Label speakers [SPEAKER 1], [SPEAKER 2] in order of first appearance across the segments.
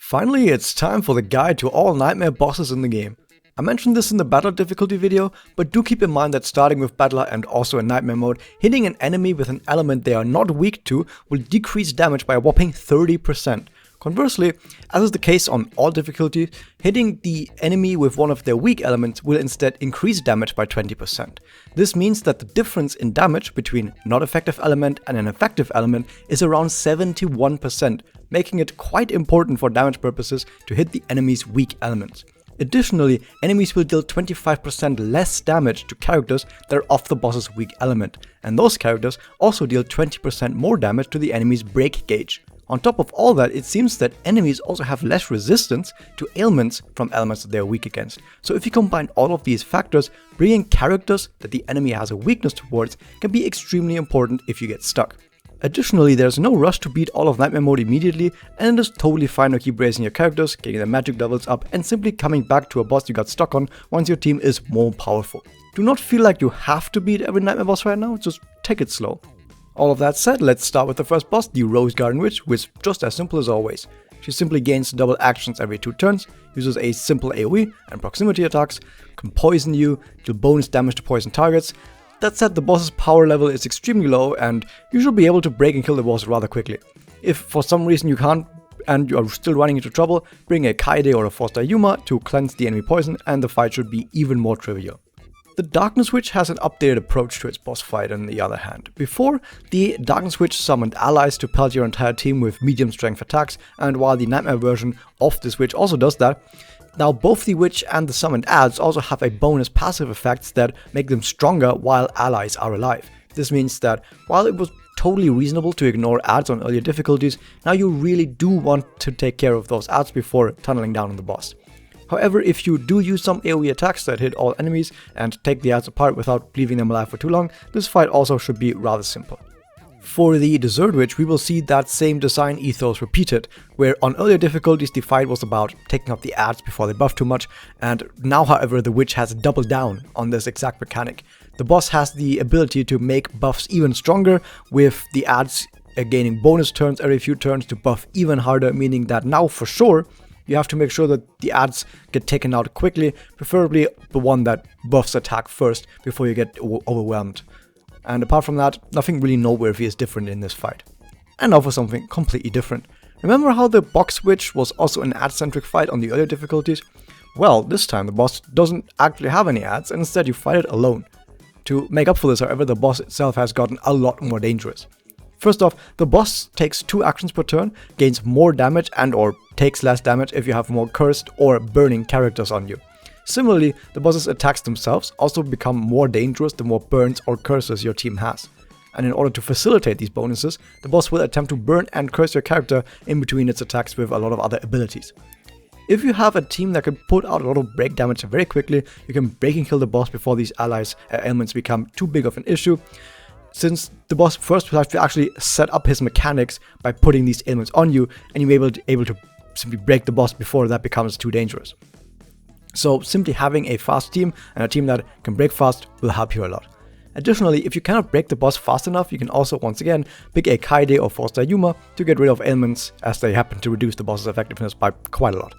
[SPEAKER 1] Finally, it's time for the guide to all nightmare bosses in the game. I mentioned this in the battle difficulty video, but do keep in mind that starting with battler and also in nightmare mode, hitting an enemy with an element they are not weak to will decrease damage by a whopping 30%. Conversely, as is the case on all difficulties, hitting the enemy with one of their weak elements will instead increase damage by 20%. This means that the difference in damage between not effective element and an effective element is around 71%, making it quite important for damage purposes to hit the enemy's weak elements. Additionally, enemies will deal 25% less damage to characters that are off the boss's weak element, and those characters also deal 20% more damage to the enemy's break gauge. On top of all that, it seems that enemies also have less resistance to ailments from elements that they are weak against. So if you combine all of these factors, bringing characters that the enemy has a weakness towards can be extremely important if you get stuck. Additionally, there's no rush to beat all of Nightmare mode immediately, and it is totally fine to keep raising your characters, getting their magic levels up, and simply coming back to a boss you got stuck on once your team is more powerful. Do not feel like you have to beat every Nightmare boss right now, just take it slow. All of that said, let's start with the first boss, the Rosegarden Witch, which is just as simple as always. She simply gains double actions every 2 turns, uses a simple AoE and proximity attacks, can poison you, deal bonus damage to poison targets. That said, the boss's power level is extremely low and you should be able to break and kill the boss rather quickly. If for some reason you can't and you are still running into trouble, bring a Kaide or a Foster Yuma to cleanse the enemy poison and the fight should be even more trivial. The Darkness Witch has an updated approach to its boss fight on the other hand. Before, the Darkness Witch summoned allies to pelt your entire team with medium strength attacks, and while the Nightmare version of this witch also does that, now both the witch and the summoned adds also have a bonus passive effects that make them stronger while allies are alive. This means that while it was totally reasonable to ignore adds on earlier difficulties, now you really do want to take care of those adds before tunneling down on the boss. However, if you do use some AoE attacks that hit all enemies and take the adds apart without leaving them alive for too long, this fight also should be rather simple. For the Desert Witch, we will see that same design ethos repeated, where on earlier difficulties the fight was about taking up the adds before they buff too much, and now however the witch has doubled down on this exact mechanic. The boss has the ability to make buffs even stronger, with the adds gaining bonus turns every few turns to buff even harder, meaning that now for sure, you have to make sure that the adds get taken out quickly, preferably the one that buffs attack first before you get overwhelmed. And apart from that, nothing really noteworthy is different in this fight. And now for something completely different. Remember how the Box Witch was also an ad-centric fight on the earlier difficulties? Well, this time the boss doesn't actually have any adds and instead you fight it alone. To make up for this, however, the boss itself has gotten a lot more dangerous. First off, the boss takes 2 actions per turn, gains more damage and or takes less damage if you have more cursed or burning characters on you. Similarly, the boss's attacks themselves also become more dangerous the more burns or curses your team has. And in order to facilitate these bonuses, the boss will attempt to burn and curse your character in between its attacks with a lot of other abilities. If you have a team that can put out a lot of break damage very quickly, you can break and kill the boss before these allies' ailments become too big of an issue, since the boss first will have to actually set up his mechanics by putting these ailments on you, and you'll be able to simply break the boss before that becomes too dangerous. So simply having a fast team and a team that can break fast will help you a lot. Additionally, if you cannot break the boss fast enough, you can also once again pick a Kaide or Foster Yuma to get rid of ailments, as they happen to reduce the boss's effectiveness by quite a lot.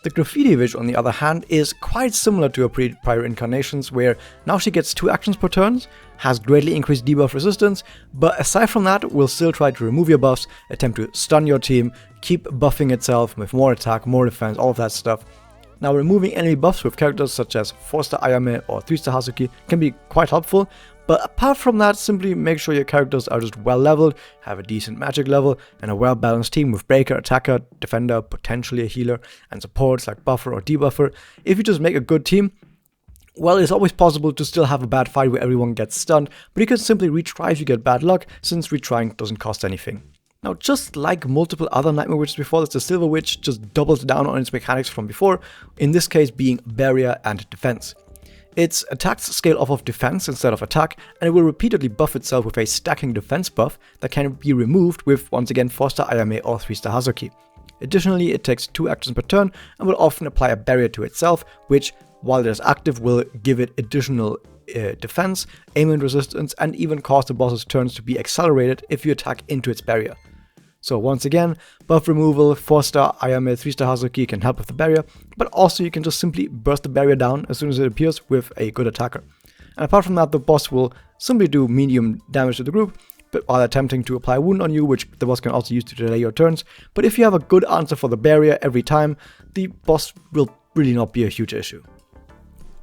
[SPEAKER 1] The Graffiti Witch, on the other hand, is quite similar to her prior incarnations, where now she gets 2 actions per turn, has greatly increased debuff resistance, but aside from that, will still try to remove your buffs, attempt to stun your team, keep buffing itself with more attack, more defense, all of that stuff. Now, removing enemy buffs with characters such as 4-star Ayame or 3-star Hazuki can be quite helpful, but apart from that, simply make sure your characters are just well leveled, have a decent magic level, and a well balanced team with breaker, attacker, defender, potentially a healer, and supports like buffer or debuffer. If you just make a good team, well, it's always possible to still have a bad fight where everyone gets stunned, but you can simply retry if you get bad luck, since retrying doesn't cost anything. Now, just like multiple other Nightmare Witches before this, the Silver Witch just doubles down on its mechanics from before, in this case being barrier and defense. Its attacks scale off of defense instead of attack, and it will repeatedly buff itself with a stacking defense buff that can be removed with, once again, 4-star Ayame or 3-star Hazuki. Additionally, it takes 2 actions per turn and will often apply a barrier to itself, which, while it is active, will give it additional defense, aimment resistance, and even cause the boss's turns to be accelerated if you attack into its barrier. So once again, buff removal, 4-star Ayame, 3-star Hazuki can help with the barrier, but also you can just simply burst the barrier down as soon as it appears with a good attacker. And apart from that, the boss will simply do medium damage to the group, but while attempting to apply a wound on you, which the boss can also use to delay your turns. But if you have a good answer for the barrier every time, the boss will really not be a huge issue.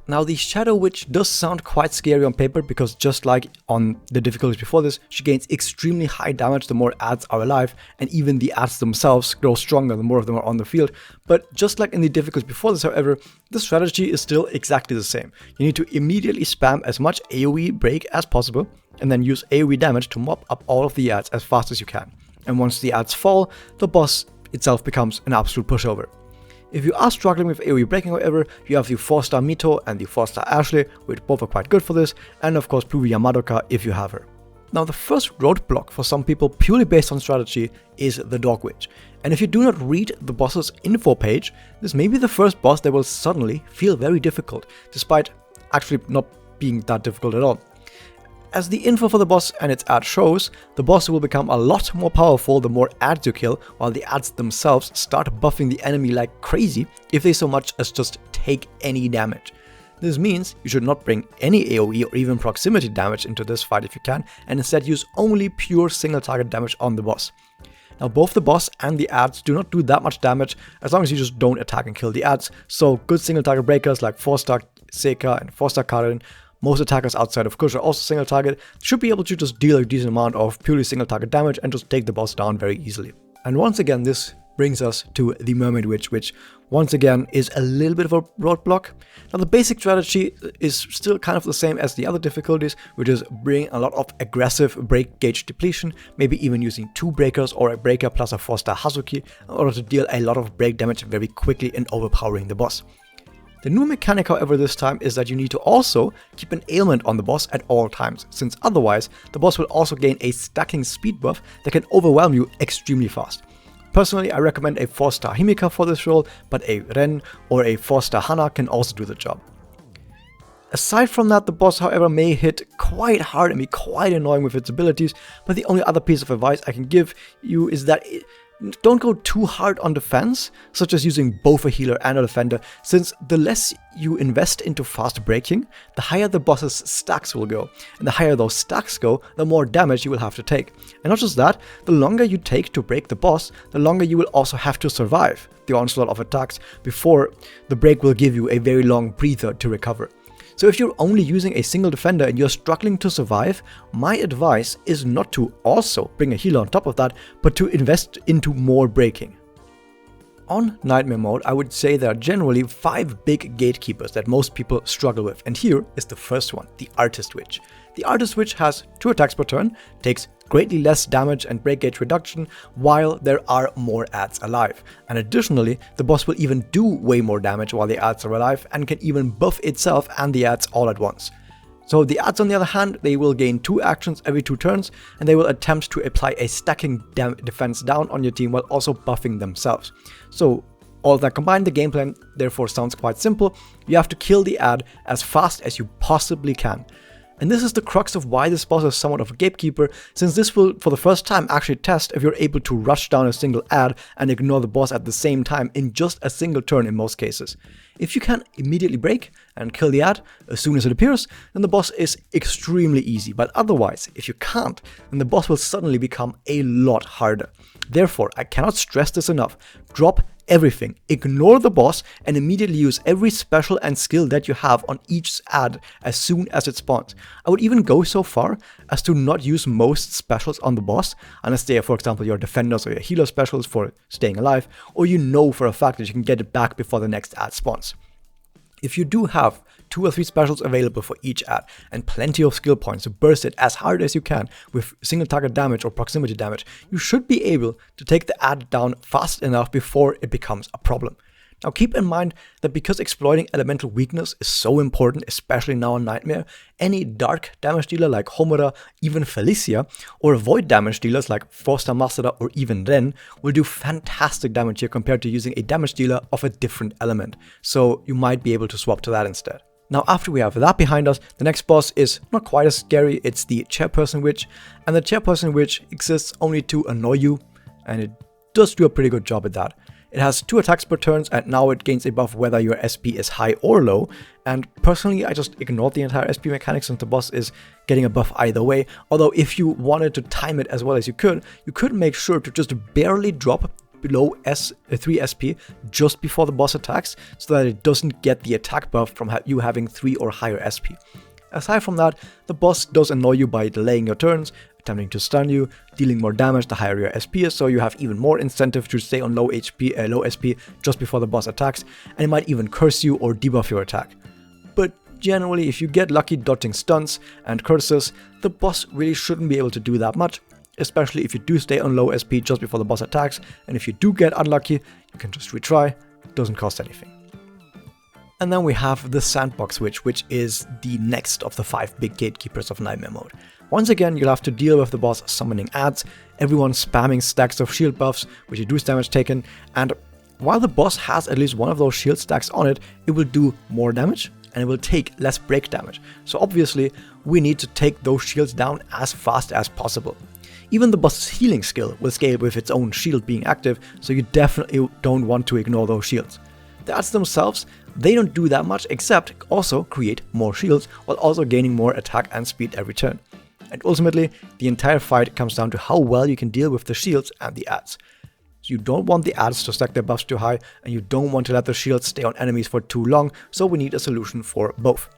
[SPEAKER 1] Now, the Shadow Witch does sound quite scary on paper because just like on the difficulties before this, she gains extremely high damage the more adds are alive, and even the adds themselves grow stronger the more of them are on the field. But just like in the difficulties before this, however, the strategy is still exactly the same. You need to immediately spam as much AoE break as possible, and then use AoE damage to mop up all of the adds as fast as you can. And once the adds fall, the boss itself becomes an absolute pushover. If you are struggling with AoE breaking, however, you have the 4-star Mito and the 4-star Ashley, which both are quite good for this, and of course Pluviya Madoka if you have her. Now, the first roadblock for some people purely based on strategy is the Dog Witch. And if you do not read the boss's info page, this may be the first boss that will suddenly feel very difficult, despite actually not being that difficult at all. As the info for the boss and its ad shows, the boss will become a lot more powerful the more ads you kill, while the ads themselves start buffing the enemy like crazy if they so much as just take any damage. This means you should not bring any AoE or even proximity damage into this fight if you can, and instead use only pure single target damage on the boss. Now, both the boss and the ads do not do that much damage as long as you just don't attack and kill the ads, so good single target breakers like 4-star Seika and 4-star Karin, most attackers outside of Kush are also single target, should be able to just deal a decent amount of purely single target damage and just take the boss down very easily. And once again, this brings us to the Mermaid Witch, which once again is a little bit of a roadblock. Now, the basic strategy is still kind of the same as the other difficulties, which is bringing a lot of aggressive break gauge depletion, maybe even using 2 breakers or a breaker plus a 4-star Hazuki in order to deal a lot of break damage very quickly and overpowering the boss. The new mechanic, however, this time is that you need to also keep an ailment on the boss at all times, since otherwise the boss will also gain a stacking speed buff that can overwhelm you extremely fast. Personally, I recommend a 4-star Himika for this role, but a Ren or a 4-star Hana can also do the job. Aside from that, the boss, however, may hit quite hard and be quite annoying with its abilities, but the only other piece of advice I can give you is that don't go too hard on defense, such as using both a healer and a defender, since the less you invest into fast breaking, the higher the boss's stacks will go, and the higher those stacks go, the more damage you will have to take. And not just that, the longer you take to break the boss, the longer you will also have to survive the onslaught of attacks before the break will give you a very long breather to recover. So if you're only using a single defender and you're struggling to survive, my advice is not to also bring a healer on top of that, but to invest into more breaking. On Nightmare mode, I would say there are generally 5 big gatekeepers that most people struggle with, and here is the first one, the Artist Witch. The Artist Witch has 2 attacks per turn, takes greatly less damage and break gauge reduction, while there are more ads alive. And additionally, the boss will even do way more damage while the ads are alive and can even buff itself and the ads all at once. So the ads, on the other hand, they will gain 2 actions every 2 turns, and they will attempt to apply a stacking defense down on your team while also buffing themselves. So all that combined, the game plan therefore sounds quite simple. You have to kill the ad as fast as you possibly can. And this is the crux of why this boss is somewhat of a gatekeeper, since this will for the first time actually test if you're able to rush down a single ad and ignore the boss at the same time in just a single turn in most cases. If you can immediately break and kill the ad as soon as it appears, then the boss is extremely easy, but otherwise, if you can't, then the boss will suddenly become a lot harder. Therefore, I cannot stress this enough, drop everything, ignore the boss, and immediately use every special and skill that you have on each ad as soon as it spawns. I would even go so far as to not use most specials on the boss, unless they are, for example, your defenders or your healer specials for staying alive, or you know for a fact that you can get it back before the next ad spawns. If you do have 2 or 3 specials available for each ad and plenty of skill points to burst it as hard as you can with single target damage or proximity damage, you should be able to take the ad down fast enough before it becomes a problem. Now keep in mind that because exploiting elemental weakness is so important, especially now in Nightmare, any dark damage dealer like Homura, even Felicia, or void damage dealers like 4-star Masada or even Ren will do fantastic damage here compared to using a damage dealer of a different element, so you might be able to swap to that instead. Now after we have that behind us, the next boss is not quite as scary. It's the Chairperson Witch, and the Chairperson Witch exists only to annoy you. and it does do a pretty good job at that. It has 2 attacks per turn, and now it gains a buff whether your SP is high or low, and personally I just ignored the entire SP mechanic since the boss is getting a buff either way, although if you wanted to time it as well as you could make sure to just barely drop below 3 SP just before the boss attacks, so that it doesn't get the attack buff from you having 3 or higher SP. Aside from that, the boss does annoy you by delaying your turns, attempting to stun you, dealing more damage the higher your SP is, so you have even more incentive to stay on low SP just before the boss attacks, and it might even curse you or debuff your attack. But generally, if you get lucky dodging stuns and curses, the boss really shouldn't be able to do that much, especially if you do stay on low SP just before the boss attacks, and if you do get unlucky, you can just retry, it doesn't cost anything. And then we have the Sandbox Witch, which is the next of the 5 big gatekeepers of Nightmare Mode. Once again, you'll have to deal with the boss summoning ads, everyone spamming stacks of shield buffs, which reduce damage taken, and while the boss has at least one of those shield stacks on it, it will do more damage, and it will take less break damage. So obviously, we need to take those shields down as fast as possible. Even the boss's healing skill will scale with its own shield being active, so you definitely don't want to ignore those shields. The ads themselves, they don't do that much except also create more shields while also gaining more attack and speed every turn. And ultimately, the entire fight comes down to how well you can deal with the shields and the ads. So you don't want the ads to stack their buffs too high, and you don't want to let the shields stay on enemies for too long, so we need a solution for both.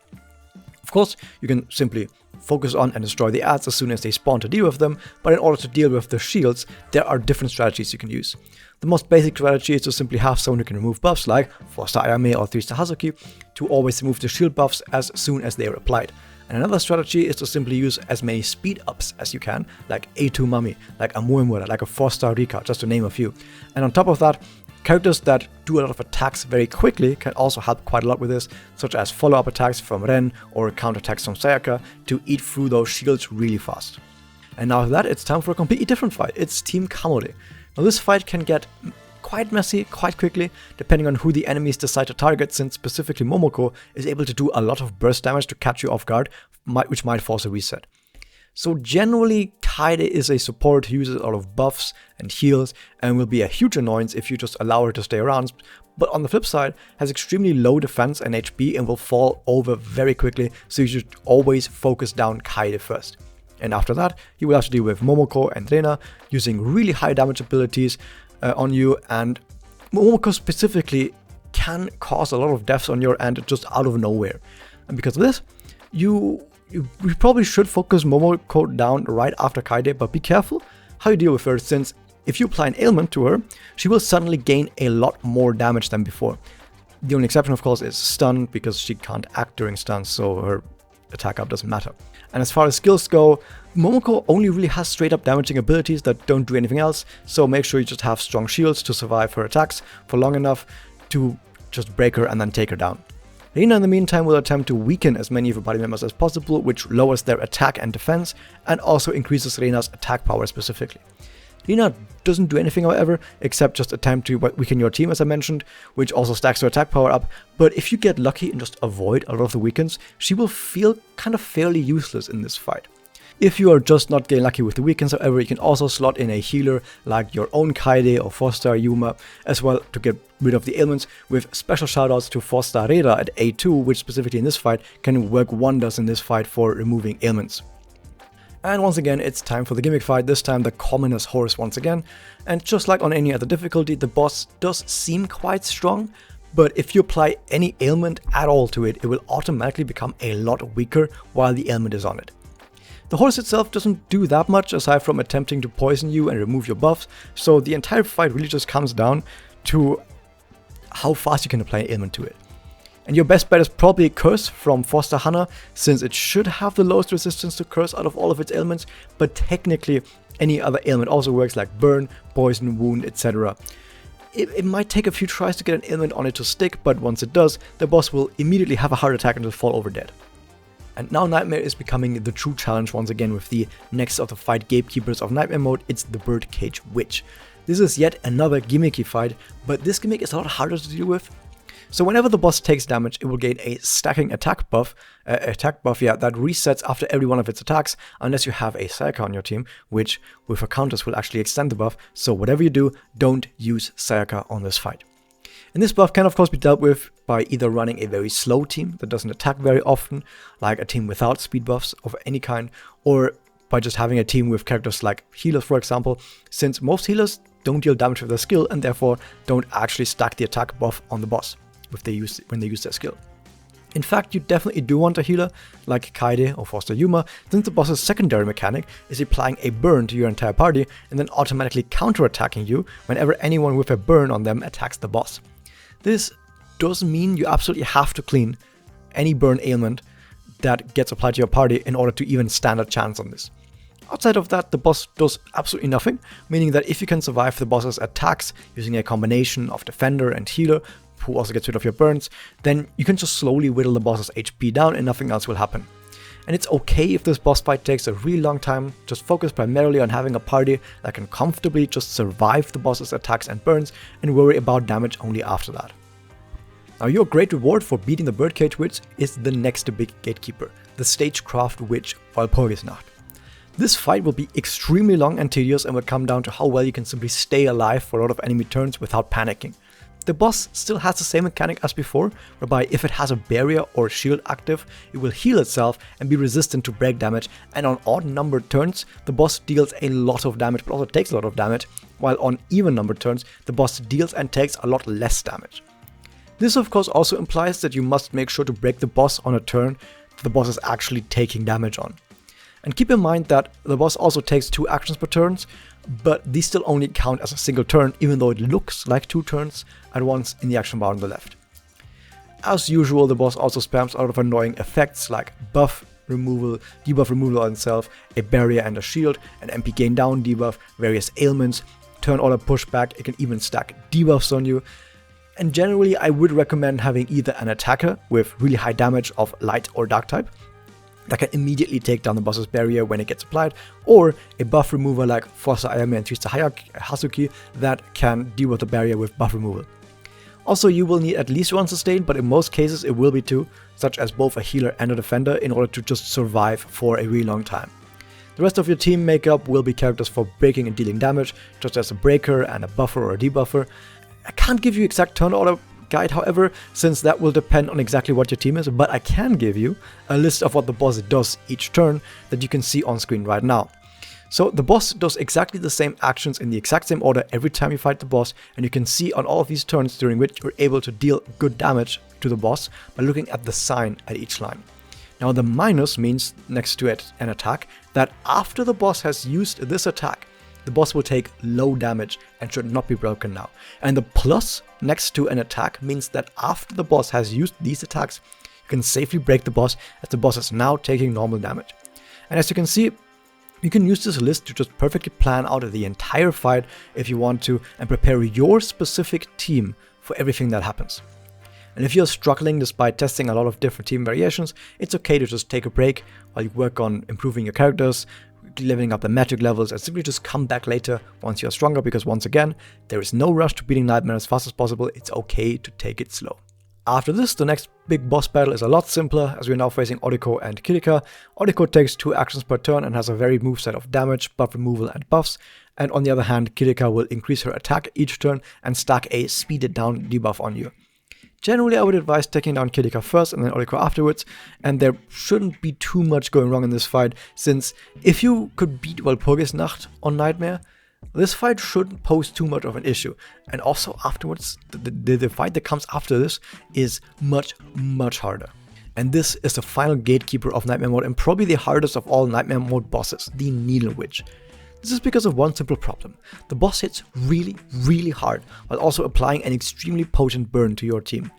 [SPEAKER 1] Of course, you can simply focus on and destroy the ads as soon as they spawn to deal with them, but in order to deal with the shields, there are different strategies you can use. The most basic strategy is to simply have someone who can remove buffs like 4-star Ayame or 3-star Hazuki to always remove the shield buffs as soon as they are applied. And another strategy is to simply use as many speed ups as you can, like A2 Mami, like a Muemura, like a 4-star Rika, just to name a few. And on top of that, characters that do a lot of attacks very quickly can also help quite a lot with this, such as follow-up attacks from Ren or counterattacks from Sayaka to eat through those shields really fast. And now after that, it's time for a completely different fight. It's Team KaMoRe. Now this fight can get quite messy quite quickly, depending on who the enemies decide to target, since specifically Momoko is able to do a lot of burst damage to catch you off guard, which might force a reset. So generally, Kaede is a support who uses a lot of buffs and heals and will be a huge annoyance if you just allow her to stay around, but on the flip side, has extremely low defense and HP and will fall over very quickly, so you should always focus down Kaede first. And after that, you will have to deal with Momoko and Rena using really high damage abilities on you, and Momoko specifically can cause a lot of deaths on your end just out of nowhere. And because of this, you probably should focus Momoko down right after Kaede, but be careful how you deal with her, since if you apply an ailment to her, she will suddenly gain a lot more damage than before. The only exception, of course, is stun, because she can't act during stuns, so her attack up doesn't matter. And as far as skills go, Momoko only really has straight up damaging abilities that don't do anything else, so make sure you just have strong shields to survive her attacks for long enough to just break her and then take her down. Rena in the meantime will attempt to weaken as many of her party members as possible, which lowers their attack and defense, and also increases Rena's attack power specifically. Rena doesn't do anything, however, except just attempt to weaken your team, as I mentioned, which also stacks her attack power up, but if you get lucky and just avoid a lot of the weakens, she will feel kind of fairly useless in this fight. If you are just not getting lucky with the weakens, however, you can also slot in a healer like your own Kaede or 4-star Yuma as well to get rid of the ailments, with special shoutouts to 4-star Reira at A2, which specifically in this fight can work wonders in this fight for removing ailments. And once again, it's time for the gimmick fight, this time the Commoner's Horse once again. And just like on any other difficulty, the boss does seem quite strong, but if you apply any ailment at all to it, it will automatically become a lot weaker while the ailment is on it. The horse itself doesn't do that much aside from attempting to poison you and remove your buffs, so the entire fight really just comes down to how fast you can apply an ailment to it. And your best bet is probably Curse from 4-star Hana, since it should have the lowest resistance to Curse out of all of its ailments, but technically any other ailment also works, like Burn, Poison, Wound, etc. It might take a few tries to get an ailment on it to stick, but once it does, the boss will immediately have a heart attack and will fall over dead. And now Nightmare is becoming the true challenge once again with the next of the 5 gatekeepers of Nightmare mode. It's the Birdcage Witch. This is yet another gimmicky fight, but this gimmick is a lot harder to deal with. So whenever the boss takes damage, it will gain a stacking attack buff, that resets after every one of its attacks, unless you have a Sayaka on your team, which with her counters will actually extend the buff. So whatever you do, don't use Sayaka on this fight. And this buff can of course be dealt with by either running a very slow team that doesn't attack very often, like a team without speed buffs of any kind, or by just having a team with characters like healers, for example, since most healers don't deal damage with their skill and therefore don't actually stack the attack buff on the boss when they use their skill. In fact, you definitely do want a healer like Kaede or Foster Yuma, since the boss's secondary mechanic is applying a burn to your entire party and then automatically counterattacking you whenever anyone with a burn on them attacks the boss. This does mean you absolutely have to clean any burn ailment that gets applied to your party in order to even stand a chance on this. Outside of that, the boss does absolutely nothing, meaning that if you can survive the boss's attacks using a combination of defender and healer, who also gets rid of your burns, then you can just slowly whittle the boss's HP down and nothing else will happen. And it's okay if this boss fight takes a really long time, just focus primarily on having a party that can comfortably just survive the boss's attacks and burns and worry about damage only after that. Now your great reward for beating the Birdcage Witch is the next big gatekeeper, the Stagecraft Witch, Walpurgisnacht. This fight will be extremely long and tedious and will come down to how well you can simply stay alive for a lot of enemy turns without panicking. The boss still has the same mechanic as before, whereby if it has a barrier or shield active, it will heal itself and be resistant to break damage, and on odd numbered turns, the boss deals a lot of damage but also takes a lot of damage, while on even numbered turns, the boss deals and takes a lot less damage. This of course also implies that you must make sure to break the boss on a turn that the boss is actually taking damage on. And keep in mind that the boss also takes 2 actions per turn, but these still only count as a single turn, even though it looks like 2 turns at once in the action bar on the left. As usual, the boss also spams a lot of annoying effects like buff removal, debuff removal on itself, a barrier and a shield, an MP gain down debuff, various ailments, turn order pushback, it can even stack debuffs on you. And generally I would recommend having either an attacker with really high damage of light or dark type, that can immediately take down the boss's barrier when it gets applied, or a buff remover like Foster Ayame and Trista Hasuki that can deal with the barrier with buff removal. Also, you will need at least 1 sustain, but in most cases it will be 2, such as both a healer and a defender, in order to just survive for a really long time. The rest of your team makeup will be characters for breaking and dealing damage, such as a breaker and a buffer or a debuffer. I can't give you exact turn order guide, however, since that will depend on exactly what your team is, but I can give you a list of what the boss does each turn that you can see on screen right now. So the boss does exactly the same actions in the exact same order every time you fight the boss, and you can see on all of these turns during which you're able to deal good damage to the boss by looking at the sign at each line. Now the minus means, next to it an attack, that after the boss has used this attack, the boss will take low damage and should not be broken now. And the plus next to an attack means that after the boss has used these attacks, you can safely break the boss, as the boss is now taking normal damage. And as you can see, you can use this list to just perfectly plan out the entire fight if you want to, and prepare your specific team for everything that happens. And if you're struggling despite testing a lot of different team variations, it's okay to just take a break while you work on improving your characters, leveling up the magic levels, and simply just come back later once you're stronger, because once again, there is no rush to beating Nightmare as fast as possible. It's okay to take it slow. After this, the next big boss battle is a lot simpler, as we're now facing Oriko and Kirika. Oriko takes 2 actions per turn and has a varied moveset of damage, buff removal and buffs, and on the other hand, Kirika will increase her attack each turn and stack a speeded down debuff on you. Generally, I would advise taking down Kirika first and then Oriko afterwards, and there shouldn't be too much going wrong in this fight, since if you could beat Walpurgisnacht on Nightmare, this fight shouldn't pose too much of an issue. And also afterwards, the fight that comes after this is much harder. And this is the final gatekeeper of Nightmare mode, and probably the hardest of all Nightmare mode bosses, the Needle Witch. This is because of one simple problem. The boss hits really hard, while also applying an extremely potent burn to your team.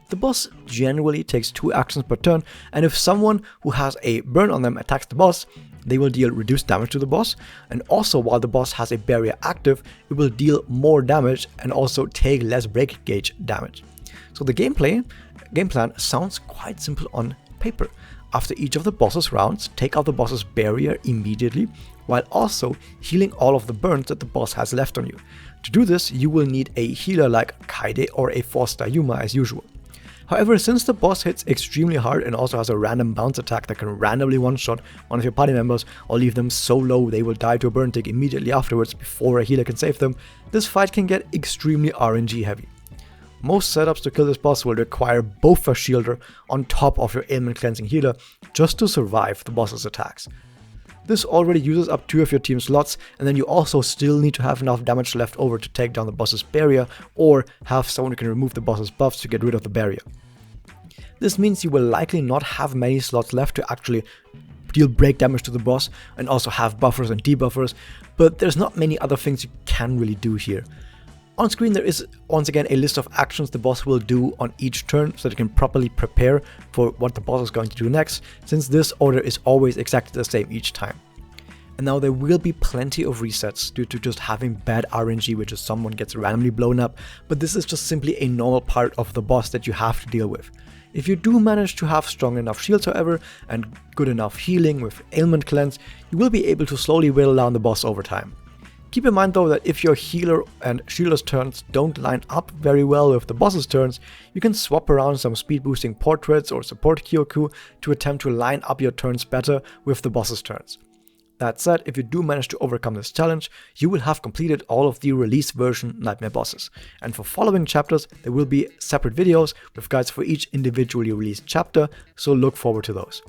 [SPEAKER 1] The boss generally takes 2 actions per turn, and if someone who has a burn on them attacks the boss, they will deal reduced damage to the boss, and also while the boss has a barrier active, it will deal more damage and also take less break gauge damage. So the game plan sounds quite simple on paper. After each of the boss's rounds, take out the boss's barrier immediately, while also healing all of the burns that the boss has left on you. To do this, you will need a healer like Kaede or a Foster Yuma as usual. However, since the boss hits extremely hard and also has a random bounce attack that can randomly one-shot one of your party members or leave them so low they will die to a burn tick immediately afterwards before a healer can save them, this fight can get extremely RNG heavy. Most setups to kill this boss will require both a shielder on top of your ailment cleansing healer just to survive the boss's attacks. This already uses up 2 of your team slots, and then you also still need to have enough damage left over to take down the boss's barrier, or have someone who can remove the boss's buffs to get rid of the barrier. This means you will likely not have many slots left to actually deal break damage to the boss, and also have buffers and debuffers, but there's not many other things you can really do here. On screen there is once again a list of actions the boss will do on each turn so that you can properly prepare for what the boss is going to do next, since this order is always exactly the same each time. And now there will be plenty of resets due to just having bad RNG, which is someone gets randomly blown up, but this is just simply a normal part of the boss that you have to deal with. If you do manage to have strong enough shields however, and good enough healing with ailment cleanse, you will be able to slowly whittle down the boss over time. Keep in mind though that if your healer and shielder's turns don't line up very well with the boss's turns, you can swap around some speed boosting portraits or support Kyoku to attempt to line up your turns better with the boss's turns. That said, if you do manage to overcome this challenge, you will have completed all of the release version nightmare bosses. And for following chapters, there will be separate videos with guides for each individually released chapter, so look forward to those.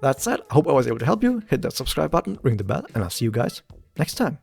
[SPEAKER 1] That said, I hope I was able to help you. Hit that subscribe button, ring the bell, and I'll see you guys next time.